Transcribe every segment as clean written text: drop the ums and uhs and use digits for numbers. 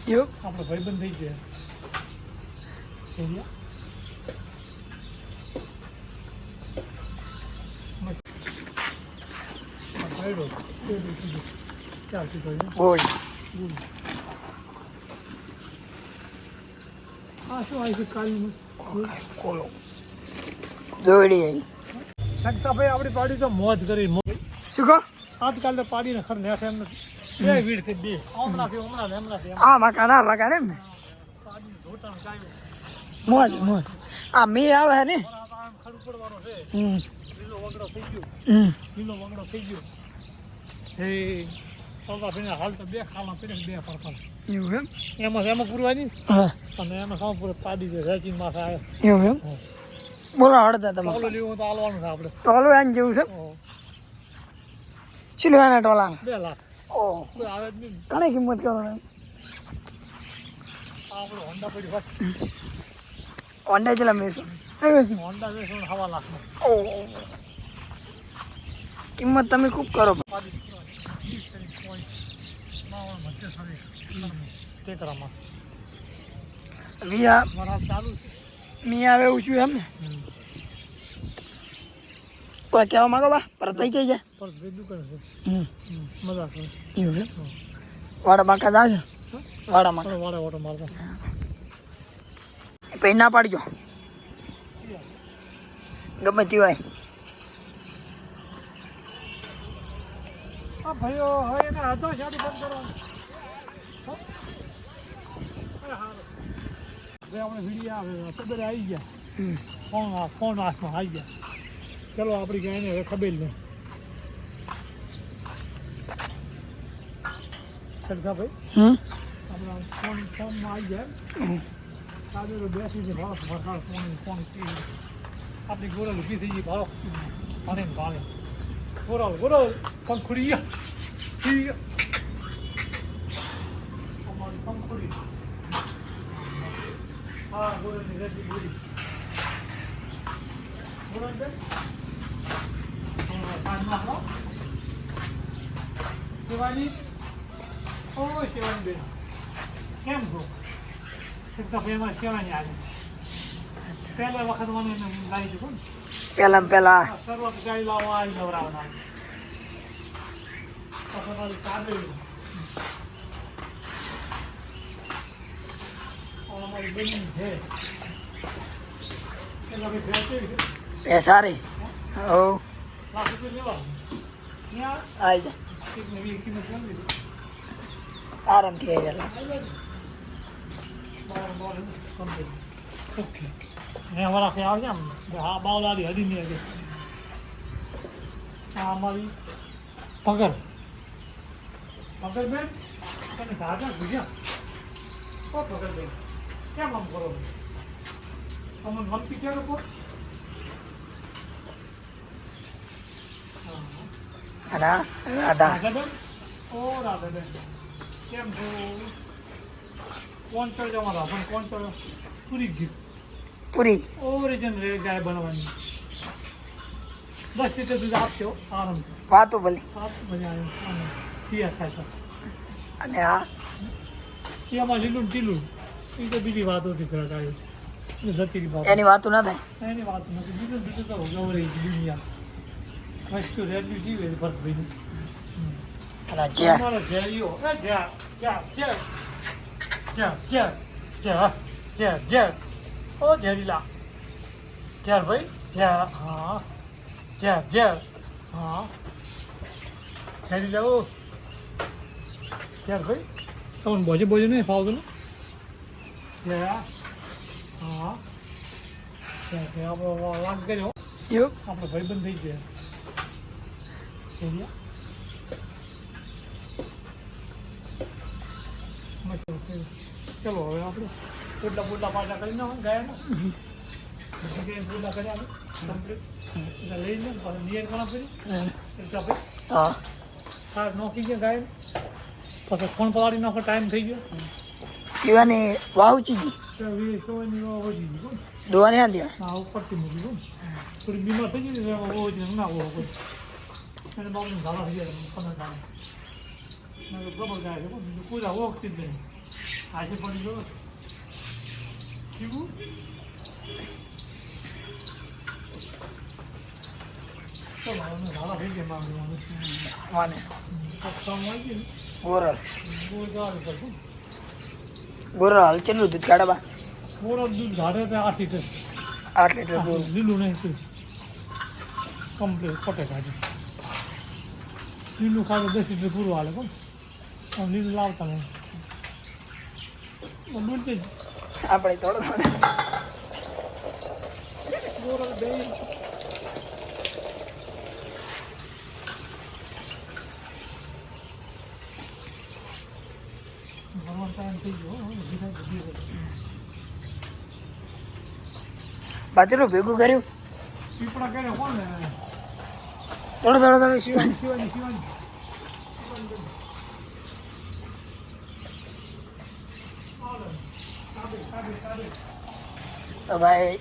એવું આપણો ભાઈબંધ થઈ ગયા બોલ હા શું આવી છે કાલનું કોલો દોડી આવી શકતાભાઈ આપણી પાડી તો મોજ કરી શું કહો આજકાલ તો પાડીને ખર ને એમ બે વીડ છે બે હમણાં હા મકાન એમ ને મોજ મોજ આ મી આવે હે ને ખરું પડવાનો છે હમ લીલો વગડો થઈ ગયો હમ થઈ ગયો હે ભાઈ હાલ તો બે ખાવા પીને બે ફરફર એવું એમ એમાં પૂરવાની હા અને એમાં સાવ પૂરે પાડી દે રેચિંગ માથે આવે એવું એમ બોલો હળતા તમે ટોલો લેવું તો હાલવાનું છે આપણે ટોલો આને જેવું છે શું લેવાના ટોલા 2 લાખ ઓહ કોઈ આવે જ નહીં ઘણી કિંમત કરો આપણે હોન્ડા પડી વાત હોન્ડા ચલા મેશું હોન્ડા વેચો 1.5 લાખમાં ઓહ કિંમત તમે ખૂબ કરો ટેકરામાં વિયા વરાપ ચાલુ છે મી આવે એવું છું એમ ને કોઈ કહેવા માંગો બા પરત થઈ જાય પર દુકાન છે મજા કરે એવું છે વાડા બાંકા જાય વાડામાં વાડે ઓટો મારતો પછી ના પાડજો ગમે તે હોય આ ભાઈઓ હવે એને હતો શાડી બંધ કરવાનું આપણે વિડીયો આવે ખબર આવી ગયા ફોન હાથમાં આવી ગયા ચલો આપણી ગાયને હવે ખબર લે સરખા ભાઈ આપણા ફોનમાં આવી ગયા કાજુ બેસી છે ભાવ ફરસાડ ફોન આપણી ગોરલ ઊભી થઈ ગઈ ભાવ ભાણે ગોરલ પંખુડી અમારી પંખુડી હા ગોરલની રેતી ગોરી ગોરલ બેન શિવાની ઓ શિવાની બેન કેમ છો એમાં શિવાની આજે પહેલા વખત મને ગાડી દીધું પેલા શરૂઆત ગાડી લાવવા આવી નવરાવના તમારી કાબેલી અમારી બેન છે એટલે અમે ભેંચી પૈસા રે હો લાખ રૂપિયા લેવા ત્યાં આવી જા એકને 20 કિંમત કરી દીધી આરામથી આવી જા ઓકે ને અમારા ત્યાં આવશે આમ હા બાવલાડી હદી ની આગળ આ અમારી પગર બેન તમે ધાગા ભૂજ્યા ઓ પગર બેન કેમ આમ કરો તમને મનથી ક્યારે કહો રાધા રાધાબેન ઓ રાધાબેન કેમ છો કોણ ચડે અમારા પણ કોણ ચડે પૂરી ગયું પૂરી ઓરિજિનલ ગાય બનાવવાની 10 લીટર દૂધ આપશો આરામથી વાતો ભલે મજા આવે તૈયાર થાય તો અને આ એમાં લીલું ટીલું એ તો બીજી વાતોથી ફરક આવ્યો જતી વાત એની વાતો ના થાય એની વાત નથી બીજું તો ગૌરી દુનિયા વસ્તુ રેડ્યું જીવે ભરત ભાઈ અને જ્યાં તમારો ઝેરીઓ ઝેર ઓ ઝેરીલા ઝેર ભાઈ ઝેર હા ઝેર હા ઝેરીલા ઓ ઝેર ભાઈ તમને બોજે નહીં ફાવતું ને ઝેર હા આપણો લાગ કર્યો એવું આપણો ભાઈબંધ થઈ ગયા ચલો હવે આપણે પોટલા પાટા કરી નાખો ગયા પોટલા કર્યા કમ્પ્લીટ એટલે લઈને નિયર ઘણા ફરી હા સાર નોખી ગયા ગાય પછી ફોન પવાડી નાખો ટાઈમ થઈ ગયો શિવાની વાવ ચીજી દોવાની હા દે હા ઉપરથી મૂકી દઉં થોડી બીમાર થઈ ગઈ ને ઓવો જ ના ઓવો કોઈ એને બાબુ ઝાડા થઈ ગયા 15 દાડા ગબર ગાય છે બીજું કોઈ ઓળખતી જ નહીં આજે પડી ગયો કેવું તો મારા થઈ ગયા વાને મારું ગોરલ ગોળ ગોરલ હાલ કેટલું દૂધ કાઢે બા દૂધ ઘાડે તો 8 લીટર 8 લીટર ગોરલ લીલું નહીં કમ્પ્લીટ પટે કાઢે લીલું ખાધું 10 લીટર પૂરું હાલે પણ લીલું લાવતા નહીં દૂધ જ આપણે થોડો ગોરલ બે ટાઈમ થઈ ગયો બાચલું ભેગું કર્યું પીપળા કરે કોણ ને થોડું શિવાની શિવાની તો ભાઈ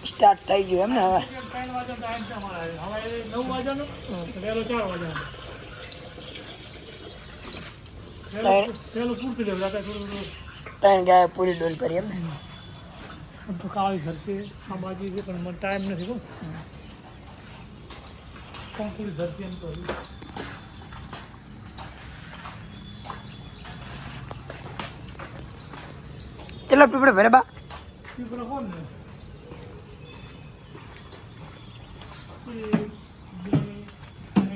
સ્ટાર્ટ થઈ ગયું એમ ને હવે 3 વાગે ટાઈમ છે અમારે હવે 9 વાગ્યાનો વહેલો 4 વાગ્યાનો વહેલો પૂરતી લેવું રાતે થોડું 3 ગાય પૂરી ડોલ કરી એમ ને તો કાળી ધરશે આંબાજી છે પણ મને ટાઈમ નથી કહું પૂરી ધરશે એમ તો ચલો પીપળે ભરે બા પીપળા કોણ ને 1 2 3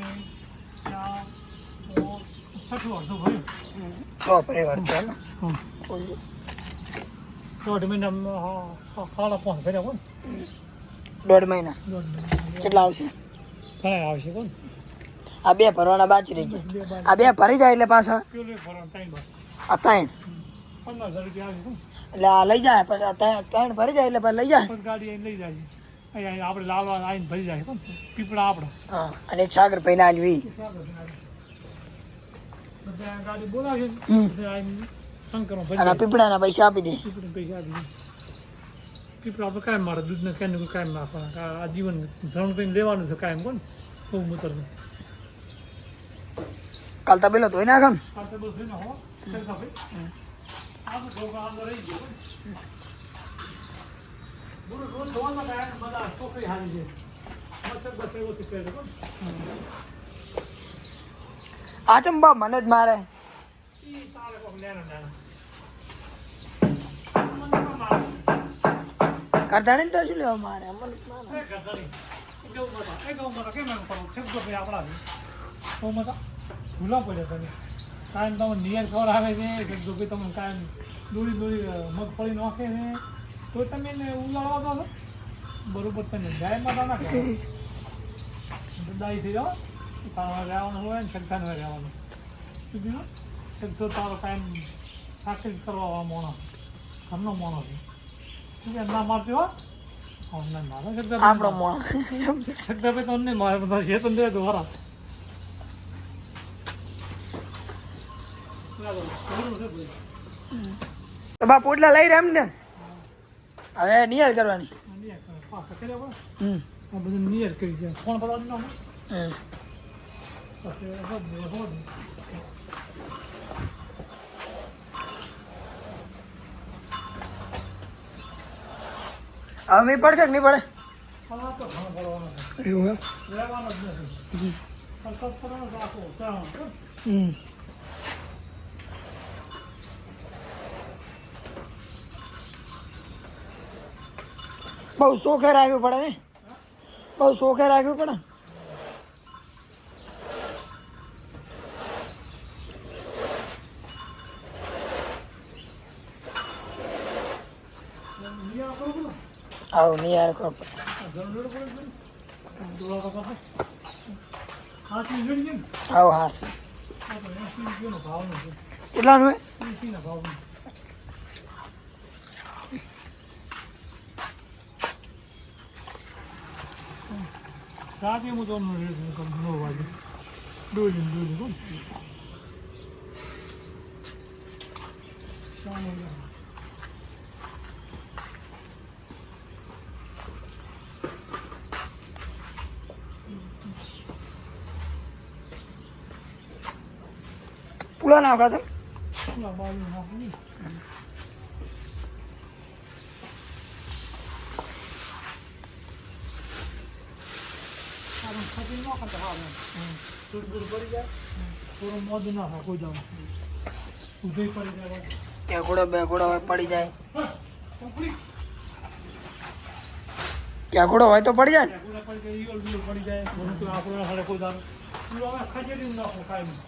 4 5 6 વર્ષો ભર્યું 6 ભરે વળતો એમ ને દોઢ મહિના ખાડા પહોંચ ભર્યા કોણ 1.5 મહિના કેટલા આવશે ઘણા આવશે કોણ આ 2 ભરવાના બાકી રહી જાય આ 2 ભરી જાય એટલે પાછા પેલું ભરવાનું ટાઈમ બસ આ 3 15,000 રૂપિયા આવે કોણ એટલે આ લઈ જાય પછી આ 3 ભરી જાય એટલે પછી લઈ જાય પછી ગાડી આવીને લઈ જાય અહીંયા આપણે લાવવા આવીને ભરી જાય કોણ પીપળા આપણે હા અને એક સાગર પૈને આલવી ગાડી બોલાવે આવીને શંકરમાં ભરી અને પીપળાના પૈસા આપી દે પીપળા પૈસા આપી પીપળા આપણે કાયમ મારે દૂધને ક્યાંય કાયમ નાખવાના આ જીવન ધરણ કરીને લેવાનું છે કાયમ કોણ બહુ મૂતરનું કાલ તબેલો ધોઈ નાખ ને આ તો બધું ને હો સરખા ભાઈ આ તો ઢોકા અંદર રહી ગયો બોલો રોજ ધોવાના કાયમ બધા છોકરી હારી છે મસક બસ એવો શીખવે છે કોણ આ ચંબા મને જ મારે ઈ તારે કોક લેના કરતાણી તો શું લેવા મારે અમને મારે ભૂલા પડ્યા તમે કાયમ તમે નિયર ખબર આવે છે શબ્દો કે તમે કાયમ દોરી મગફળી નાખે છે તો તમે એને ઉલાડવા દો બરોબર તમે ગાયમાં તો નાખે દાઈ થઈ જાઓ તારા રહેવાનું હોય ને શક્તાને રહેવાનું શું શબ્દો તારો કાયમ સાકરી કરવા મોણો ઘરનો મોણો છે ના મારતી હો આપણો મોણ શકતા ભાઈ તમને મારે બધા છે તો દે દ્વારા તો બા પોટલા લઈ રહ્યા એમ ને હવે નિયર કરવાની બધું નિયર કરી જાય ફોન પડાવી નાખો હવે મેં પડશે કે નહીં પડે એવું બહુ શોખે રાખવું પડે ને બહુ શોખે રાખવું પડે આવું નહીં યાર કરો આવું હા સર કેટલાનું હોય રાતે હું તો 9 વાગે ડોલી કોણ પુલા નાખા છો બાજુ નાખું ખાતી ન ખાતા હા થોડું દૂર પડી જાય થોડું મોજ ના થાય કોઈ જાવ ઉધઈ પડી જાય કે ઘોડો પડી જાય ક્યાં ઘોડો હોય તો પડી જાય પડી જાય આપણે કોઈ દાડો ખજેરી નાખો કાંઈ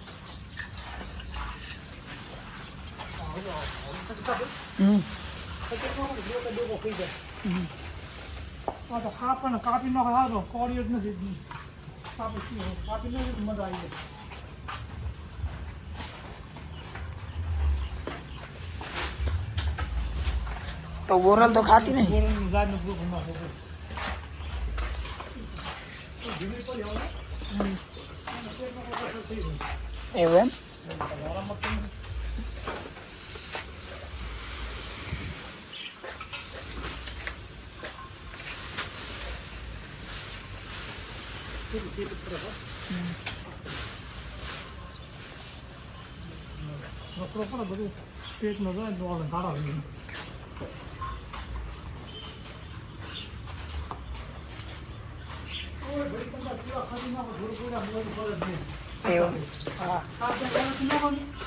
તો કાપણ કાપી નાખો સારો કોળી જ નથી કાપી નથી મજા આવી જાય તો બોરલ તો ખાતી નહીં બોરલની જાતનું પૂરું નાખો એવું એમ બધું પેટમાં જાય તો ગાળા એવું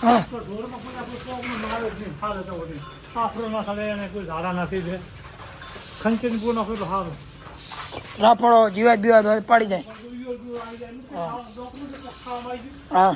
હા રાફડો જીવાત બીવાત હોય પડી જાય હા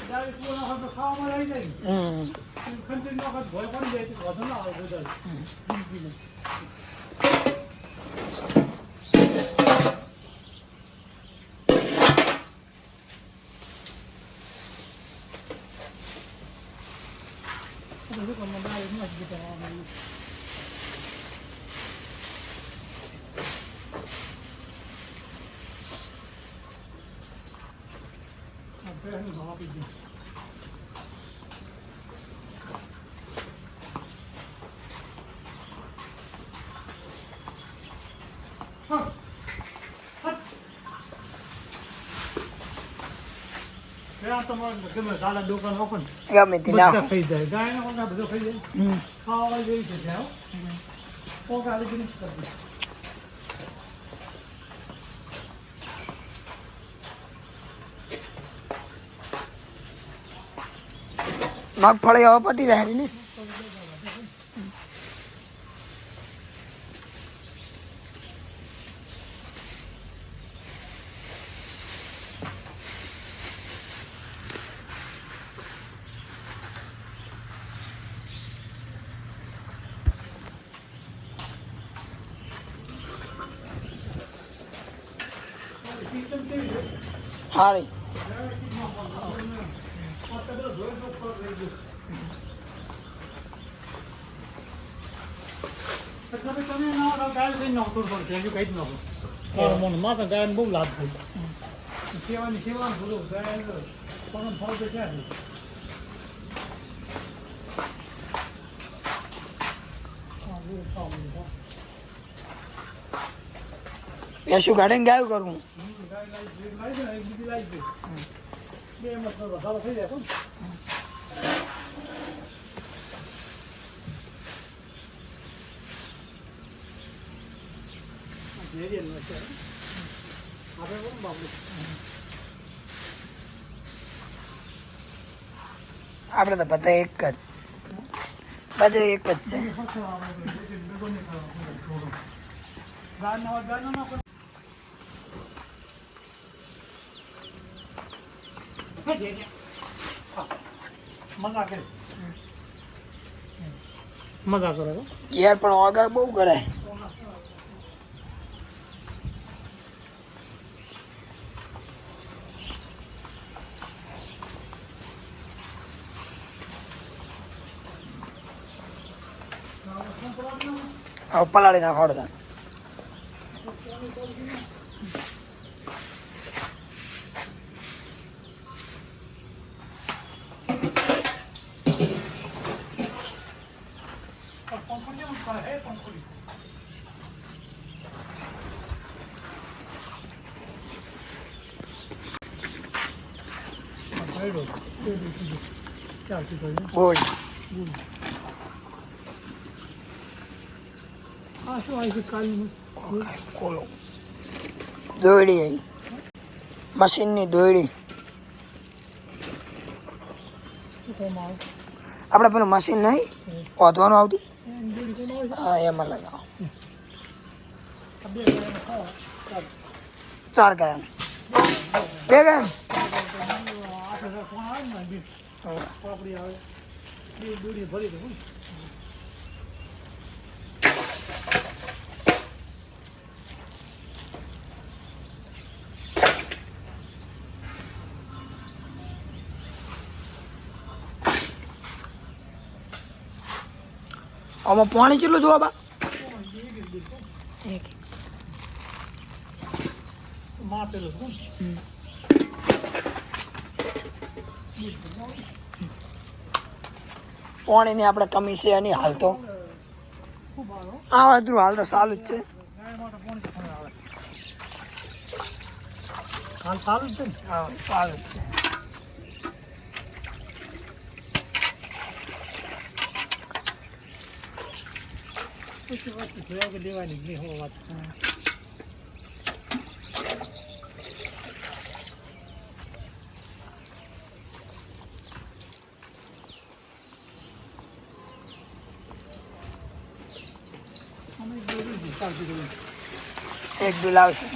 દુકાન ઓપન ગમે તે નાખો થઈ જાય ગાય બધું થઈ જાય ખાવા જેવી છે ત્યાં મગફળી હવે પતી જાય ને હારી તમે ના ગાય થઈ નાખો થોડું કઈ જ નાખો માતા ગાયને બહુ લાભ થાય સેવાનું થોડું ગાય પણ ફળ તો ક્યાં શું ગાડીને ગાયું કરવું આપણે તો બધા એક જ બધા એક જ છે મજા કરે યાર પણ આગળ બહુ કરાય હવે પલાળી નાખો બોલ શું આવી કાલનું ખોલો દોડી આવી મશીનની દોયડી શું કોમાં આવે આપણે પેલું મશીન નહીં ઓધવાનું આવતું એની દોરી કોમાં આવે હા એમાં લગાવો છે આ 2 ગ્રામ ખાવા ચાલ 4 ગ્રામ 2 ગ્રામ 8000 ફોન આવે ને બી પાપડી આવે બે દોરી ભરી દઉં આમાં પાણી કેટલું જોવા બા માપેલું છે પાણીની આપણે કમી છે એની હાલ તો ખૂબ આવે આવે એટલું હાલ તો સારું જ છે ગાય માટે પાણી કોણ આવે હાલ સારું જ છે ને હા સારું જ છે પછી વસ્તુ જોયા કે લેવાની જ નહીં હો વાત અમે દોરી જ ચાલતી દોરી એક બિલ આવશે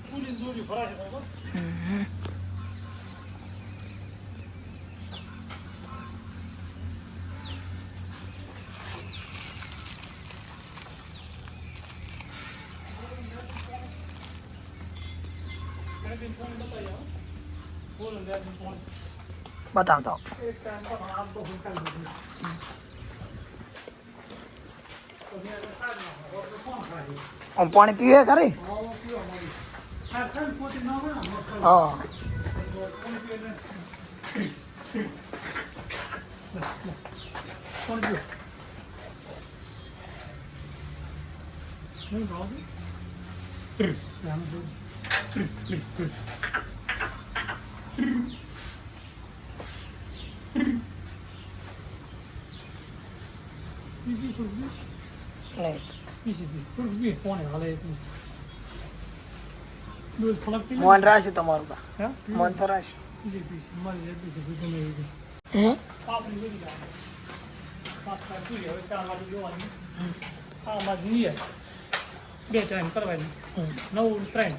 પૂરી દોરી ભરાશે બરાબર બતાવતો એક ટાઈમ પર આમ તો હું કાઢી દઉં આમ પાણી પીવે ખરી હા નહીં મોહન રાશે તમારું બા મોહન તો રાશે હે બે ટાઈમ કરવાની 9 નો ટાઈમ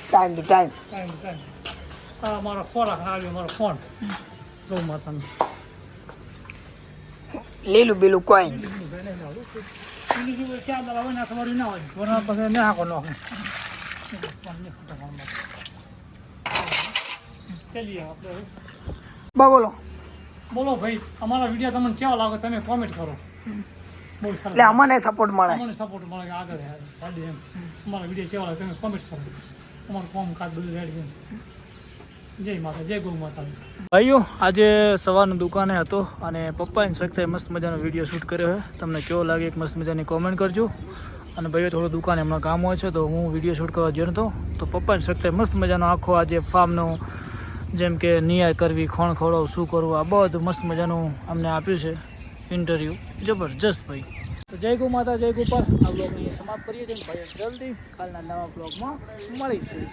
ટાઈમ ટુ ટાઈમ આ મારો ખોરાક આવ્યો મારો ફોન ગૌ માતાનો લીલું બીલું કોઈ નહીં બીજું જો ચાર દાડા હોય ને ખબર ના હોય વરના પછી ના હાકો નાખે ચલીએ આપણે બા બોલો બોલો ભાઈ અમારા વિડીયો તમને કેવા લાગે તમે કોમેન્ટ કરો બહુ સરસ એટલે અમને સપોર્ટ મળે અમને સપોર્ટ મળે કે આગળ ગાડી એમ અમારા વિડીયો કેવા લાગે તમે કોમેન્ટ કરો અમારું કામ કાજ બધું રેડી છે જય માતા જય ગૌ માતા ભાઈઓ આજે સવારની દુકાને હતો અને પપ્પાની શક્તિએ મસ્ત મજાનો વિડીયો શૂટ કર્યો છે તમને કેવો લાગે એક મસ્ત મજાની કોમેન્ટ કરજો અને ભાઈઓ થોડું દુકાને હમણાં કામ હોય છે તો હું વિડીયો શૂટ કરવા ગયો હતો તો પપ્પાની શક્તિએ મસ્ત મજાનો આખો આજે ફાર્મનો જેમ કે નિયાય કરવી ખોણ ખવડાવ શું કરવું આ બધું મસ્ત મજાનું અમને આપ્યું છે ઇન્ટરવ્યૂ જબરજસ્ત ભાઈ તો જય ગૌ માતા જય ગોપાલ આ બ્લોગને સમાપ્ત કરીએ છીએ ભાઈ જલ્દી કાલના નવા બ્લોગમાં મળીશું